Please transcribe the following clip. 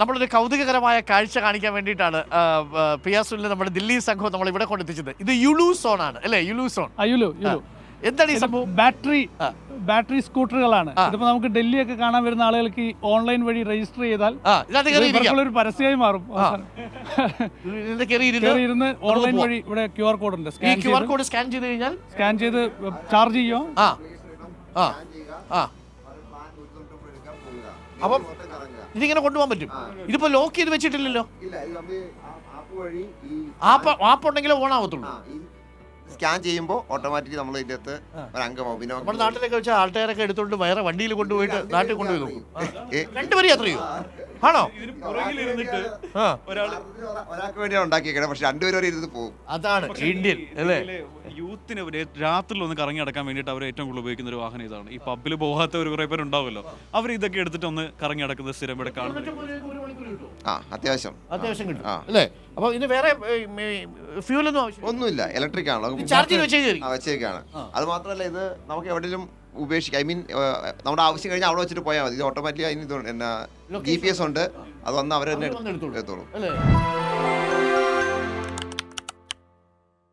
നമ്മളൊരു കൗതുകകരമായ കാഴ്ച കാണിക്കാൻ വേണ്ടിയിട്ടാണ് പിയാസുലിന് നമ്മുടെ ദില്ലി സംഘം നമ്മൾ ഇവിടെ കൊണ്ടെത്തിച്ചത്. ഇത് യുലു സോൺ ആണ് അല്ലേ? യുലു സോൺ. എന്താണ് ഈ സംഭവം? ബാറ്ററി സ്കൂട്ടറുകളാണ്. ഇതിപ്പോ നമുക്ക് ഡൽഹിയൊക്കെ കാണാൻ വരുന്ന ആളുകൾക്ക് ഓൺലൈൻ വഴി രജിസ്റ്റർ ചെയ്താൽ ഒരു പരസ്യമായി മാറും. ഇരുന്ന് ഓൺലൈൻ വഴി ഇവിടെ QR കോഡ് ഉണ്ട്. QR കോഡ് സ്കാൻ ചെയ്ത് കഴിഞ്ഞാൽ സ്കാൻ ചെയ്ത് ചാർജ് ചെയ്യോ. അപ്പം ഇതിങ്ങനെ കൊണ്ടുപോകാൻ പറ്റും. ഇതിപ്പോ ലോക്ക് ചെയ്ത് വെച്ചിട്ടില്ലല്ലോ. ആപ്പ് ഉണ്ടെങ്കിലേ ഓൺ ആവത്തുള്ളൂ. സ്കാൻ ചെയ്യുമ്പോൾ ഓട്ടോമാറ്റിക്കലി നമ്മൾ ഇതിന്റെ അകത്ത് ഒരു അംഗമാവും. പിന്നെ നമ്മുടെ നാട്ടിലൊക്കെ വെച്ചാൽ ആൾക്കാരൊക്കെ എടുത്തോണ്ട് വേറെ വണ്ടിയിൽ കൊണ്ടുപോയിട്ട് നാട്ടിൽ കൊണ്ടുപോയി നോക്കും. രണ്ടുപേരും യാത്ര ചെയ്യും ആണോ? ഒരാൾക്ക് വേണ്ടിയാണ് ഉണ്ടാക്കിയേക്കണേ, പക്ഷെ രണ്ടുപേരും ഇരുന്ന് പോകും. അതാണ് ഇന്ത്യൻ അല്ലേ? യൂത്തിന് രാത്രിയിൽ ഒന്ന് കറങ്ങി നടക്കാൻ വേണ്ടിയിട്ട് അവർ ഏറ്റവും കൂടുതൽ ഉപയോഗിക്കുന്ന ഒരു വാഹനം ഇതാണ്. ഈ പബ്ബിൽ പോകാത്ത ഒരു കുറേ പേരുണ്ടാവുമല്ലോ, അവർ ഇതൊക്കെ എടുത്തിട്ട് ഒന്ന് കറങ്ങി നടക്കുന്നത് സ്ഥിരം ഇവിടെ കാണുന്നത്. അത്യാവശ്യം കിട്ടും അല്ലേ? അപ്പൊ ഇതിന് വേറെ ഫ്യൂലൊന്നും ഒന്നുമില്ല, ഇലക്ട്രിക് ആണല്ലോ, ചാർജ് ചെയ്ത് വെച്ചേക്കാണ്. അത് മാത്രമല്ല ഇത് നമുക്ക് എവിടെയും ഉപേക്ഷിക്കാം. ഐ മീൻ നമ്മുടെ ആവശ്യം കഴിഞ്ഞാൽ അവിടെ വെച്ചിട്ട് പോയാൽ മതി. ഇത് ഓട്ടോമാറ്റിക്കലി അതിന് GPS ഉണ്ട്, അത് വന്ന് അവർ തന്നെ എടുത്തോളും.